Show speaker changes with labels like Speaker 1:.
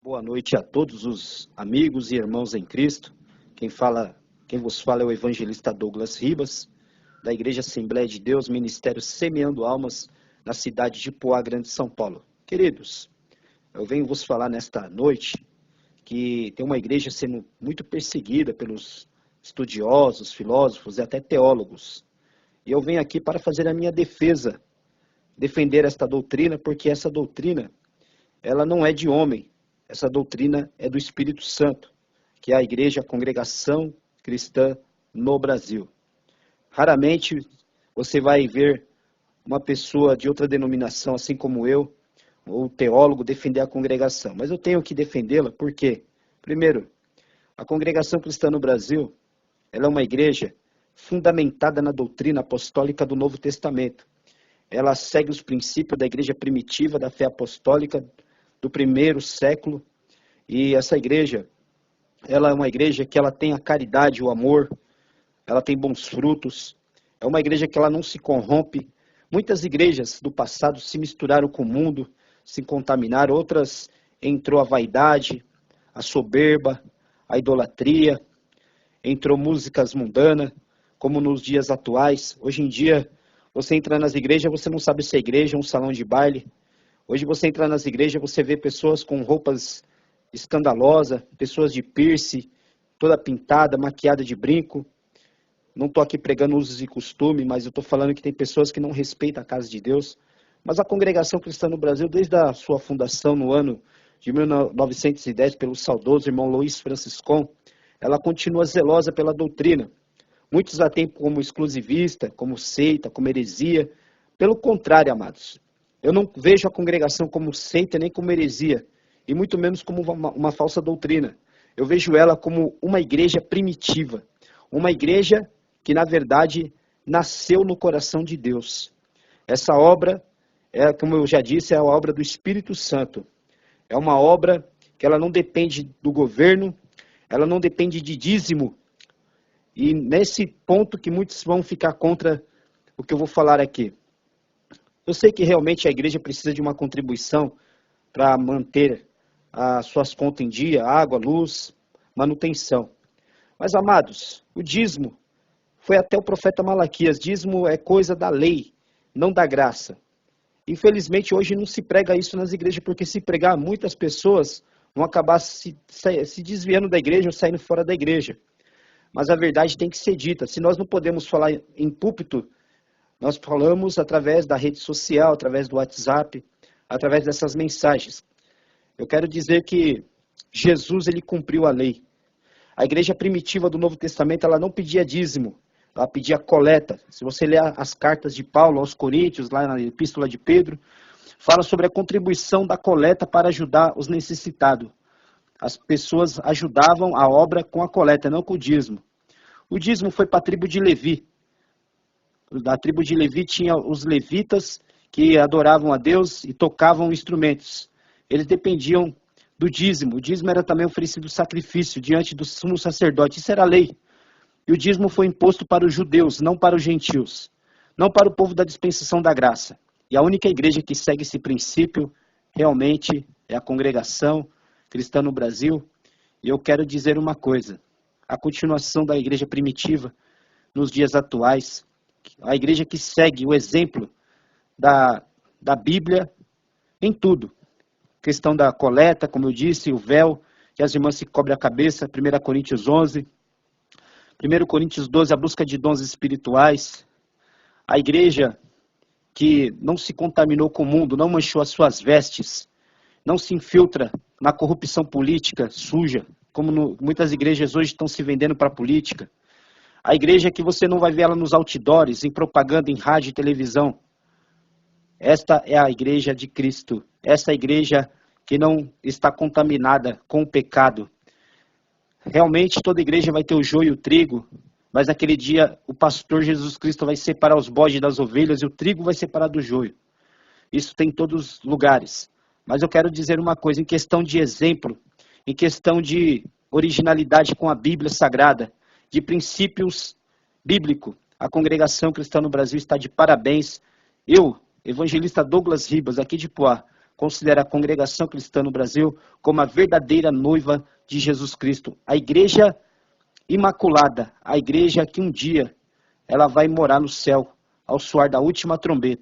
Speaker 1: Boa noite a todos os amigos e irmãos em Cristo. Quem vos fala é o evangelista Douglas Ribas, da Igreja Assembleia de Deus, Ministério Semeando Almas, na cidade de Poá Grande, São Paulo. Queridos, eu venho vos falar nesta noite que tem uma igreja sendo muito perseguida pelos estudiosos, filósofos e até teólogos. E eu venho aqui para fazer a minha defesa, defender esta doutrina, porque essa doutrina, ela não é de homem. Essa doutrina é do Espírito Santo, que é a igreja, a congregação cristã no Brasil. Raramente você vai ver uma pessoa de outra denominação, assim como eu, ou teólogo, defender a congregação. Mas eu tenho que defendê-la porque, primeiro, a congregação cristã no Brasil, ela é uma igreja fundamentada na doutrina apostólica do Novo Testamento. Ela segue os princípios da igreja primitiva, da fé apostólica, do primeiro século, e essa igreja, ela é uma igreja que ela tem a caridade, o amor, ela tem bons frutos, é uma igreja que ela não se corrompe. Muitas igrejas do passado se misturaram com o mundo, se contaminaram, outras entrou a vaidade, a soberba, a idolatria, entrou músicas mundanas, como nos dias atuais. Hoje em dia, você entra nas igrejas, você não sabe se é igreja ou um salão de baile. Hoje você entra nas igrejas, você vê pessoas com roupas escandalosas, pessoas de piercing, toda pintada, maquiada de brinco. Não estou aqui pregando usos e costumes, mas eu estou falando que tem pessoas que não respeitam a casa de Deus. Mas a congregação cristã no Brasil, desde a sua fundação no ano de 1910, pelo saudoso irmão Luiz Franciscon, ela continua zelosa pela doutrina. Muitos a têm como exclusivista, como seita, como heresia. Pelo contrário, amados, eu não vejo a congregação como seita nem como heresia, e muito menos como uma falsa doutrina. Eu vejo ela como uma igreja primitiva, uma igreja que, na verdade, nasceu no coração de Deus. Essa obra, como eu já disse, é a obra do Espírito Santo. É uma obra que ela não depende do governo, ela não depende de dízimo. E nesse ponto que muitos vão ficar contra o que eu vou falar aqui. Eu sei que realmente a igreja precisa de uma contribuição para manter as suas contas em dia, água, luz, manutenção. Mas, amados, o dízimo foi até o profeta Malaquias. Dízimo é coisa da lei, não da graça. Infelizmente, hoje não se prega isso nas igrejas, porque se pregar, muitas pessoas vão acabar se desviando da igreja ou saindo fora da igreja. Mas a verdade tem que ser dita. Se nós não podemos falar em púlpito, nós falamos através da rede social, através do WhatsApp, através dessas mensagens. Eu quero dizer que Jesus, ele cumpriu a lei. A igreja primitiva do Novo Testamento, ela não pedia dízimo, ela pedia coleta. Se você ler as cartas de Paulo aos Coríntios, lá na Epístola de Pedro, fala sobre a contribuição da coleta para ajudar os necessitados. As pessoas ajudavam a obra com a coleta, não com o dízimo. O dízimo foi para a tribo de Levi. Da tribo de Levi tinha os levitas que adoravam a Deus e tocavam instrumentos. Eles dependiam do dízimo. O dízimo era também oferecido sacrifício diante do sumo sacerdote. Isso era a lei. E o dízimo foi imposto para os judeus, não para os gentios. Não para o povo da dispensação da graça. E a única igreja que segue esse princípio realmente é a congregação cristã no Brasil. E eu quero dizer uma coisa. A continuação da igreja primitiva nos dias atuais, a igreja que segue o exemplo da Bíblia em tudo. Questão da coleta, como eu disse, o véu, que as irmãs se cobrem a cabeça, 1 Coríntios 11. 1 Coríntios 12, a busca de dons espirituais. A igreja que não se contaminou com o mundo, não manchou as suas vestes, não se infiltra na corrupção política suja, como muitas igrejas hoje estão se vendendo para a política. A igreja que você não vai ver ela nos outdoors, em propaganda, em rádio e televisão. Esta é a igreja de Cristo. Essa é a igreja que não está contaminada com o pecado. Realmente toda igreja vai ter o joio e o trigo, mas naquele dia o pastor Jesus Cristo vai separar os bodes das ovelhas e o trigo vai separar do joio. Isso tem em todos os lugares. Mas eu quero dizer uma coisa, em questão de exemplo, em questão de originalidade com a Bíblia Sagrada, de princípios bíblicos, a congregação cristã no Brasil está de parabéns. Eu, evangelista Douglas Ribas, aqui de Poá, considera a congregação cristã no Brasil como a verdadeira noiva de Jesus Cristo, a igreja imaculada, a igreja que um dia ela vai morar no céu, ao soar da última trombeta.